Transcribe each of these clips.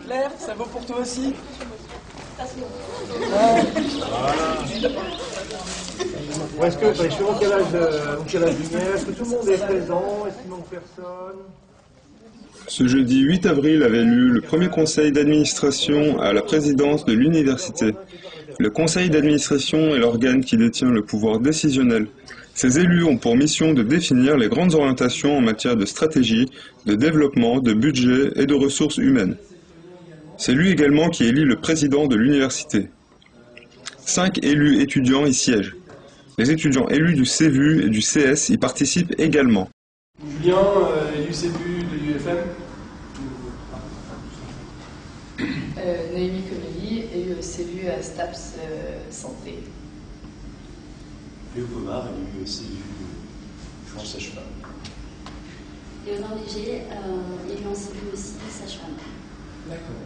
Claire, ça vaut pour toi aussi? Est-ce que, justement, quel âge lumière? Est-ce que tout le monde est présent? Est-ce qu'il manque personne? Ce jeudi 8 avril avait lieu le premier conseil d'administration à la présidence de l'université. Le conseil d'administration est l'organe qui détient le pouvoir décisionnel. Ces élus ont pour mission de définir les grandes orientations en matière de stratégie, de développement, de budget et de ressources humaines. C'est lui également qui élit le président de l'université. 5 élus étudiants y siègent. Les étudiants élus du CVU et du CS y participent également. Julien, élu CVU de l'UFM. Noémie Comélie, élue CVU à STAPS Santé. Léo Pomard, élu CVU de sage-femme. Léonore Léger, élu en CVU aussi, sage-femme.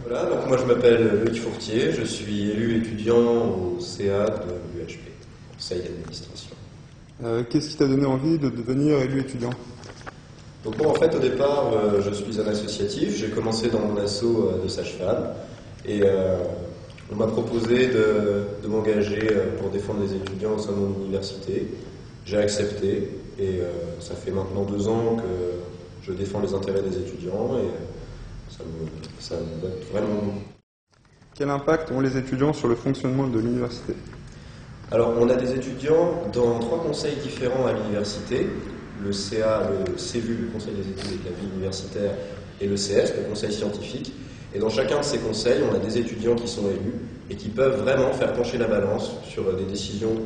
Voilà, donc moi je m'appelle Loïc Fourtier, je suis élu étudiant au CA de l'UHP, conseil d'administration. Qu'est-ce qui t'a donné envie de devenir élu étudiant? Donc moi en fait au départ je suis un associatif, j'ai commencé dans mon asso de sage-femme et on m'a proposé de m'engager pour défendre les étudiants au sein de mon université. J'ai accepté et ça fait maintenant 2 ans que je défends les intérêts des étudiants et ça me donne vraiment... Quel impact ont les étudiants sur le fonctionnement de l'université? Alors, on a des étudiants dans 3 conseils différents à l'université. Le CA, le CVU, le conseil des études et de la vie universitaire, et le CS, le conseil scientifique. Et dans chacun de ces conseils, on a des étudiants qui sont élus et qui peuvent vraiment faire pencher la balance sur des décisions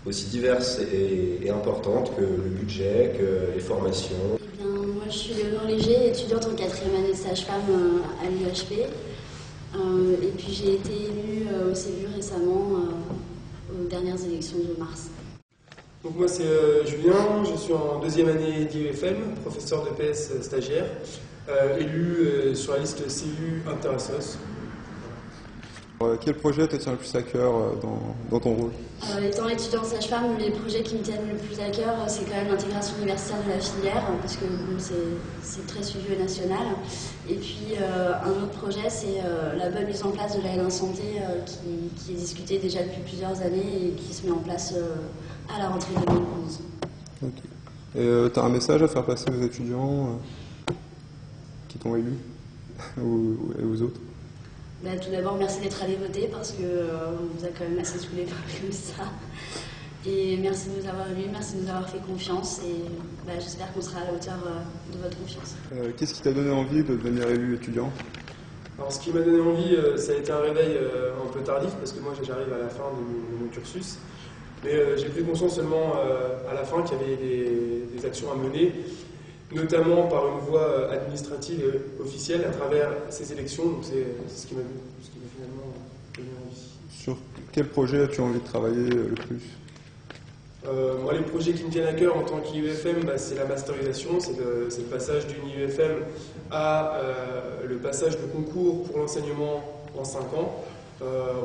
aussi diverses et importantes que le budget, que les formations. Moi, je suis Léonore Léger, étudiante en 4e année de sage-femme à l'UHP. Et puis j'ai été élue au CVU récemment aux dernières élections de mars. Donc moi c'est Julien, je suis en 2e année d'IEFM, professeur de PS stagiaire, élu sur la liste CVU Interassos. Quel projet te tient le plus à cœur dans ton rôle? Étant étudiante sage-femme, les projets qui me tiennent le plus à cœur, c'est quand même l'intégration universitaire de la filière, parce que bon, c'est très suivi au national. Et puis un autre projet, c'est la bonne mise en place de l'AL1 Santé qui est discutée déjà depuis plusieurs années et qui se met en place à la rentrée 2011. Okay. Et tu as un message à faire passer aux étudiants qui t'ont élu et aux autres? Tout d'abord, merci d'être allé voter parce qu'on vous a quand même assez saoulé comme ça. Et merci de nous avoir élus, merci de nous avoir fait confiance et j'espère qu'on sera à la hauteur de votre confiance. Qu'est-ce qui t'a donné envie de devenir élu étudiant? Alors ce qui m'a donné envie, ça a été un réveil un peu tardif parce que moi j'arrive à la fin de mon cursus. Mais j'ai pris conscience seulement à la fin qu'il y avait des actions à mener, notamment par une voie administrative et officielle à travers ces élections. Donc c'est ce qui m'a finalement donné envie. Sur quel projet as-tu envie de travailler le plus? Moi, les projets qui me tiennent à cœur en tant qu'IEFM, c'est la masterisation, c'est le passage d'une IEFM à le passage de concours pour l'enseignement en 5 ans.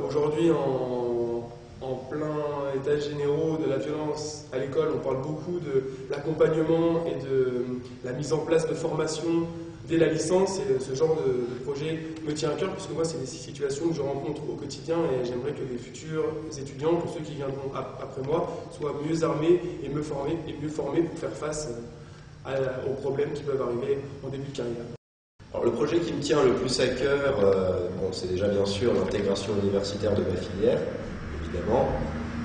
Aujourd'hui, en plein état généraux de la violence à l'école, on parle beaucoup de l'accompagnement et de la mise en place de formation dès la licence. Et ce genre de projet me tient à cœur puisque moi, c'est des situations que je rencontre au quotidien et j'aimerais que les futurs étudiants, pour ceux qui viendront après moi, soient mieux armés et mieux formés pour faire face aux problèmes qui peuvent arriver en début de carrière. Alors, le projet qui me tient le plus à cœur, c'est déjà bien sûr l'intégration universitaire de ma filière, évidemment,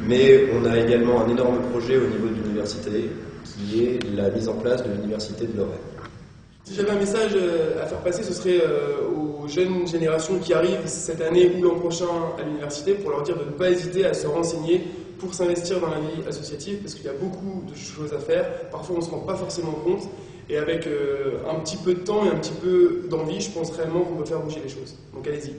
mais on a également un énorme projet au niveau de l'université qui est la mise en place de l'université de Lorraine. Si j'avais un message à faire passer, ce serait aux jeunes générations qui arrivent cette année ou l'an prochain à l'université pour leur dire de ne pas hésiter à se renseigner pour s'investir dans la vie associative parce qu'il y a beaucoup de choses à faire. Parfois on ne se rend pas forcément compte et avec un petit peu de temps et un petit peu d'envie, je pense réellement qu'on peut faire bouger les choses. Donc allez-y.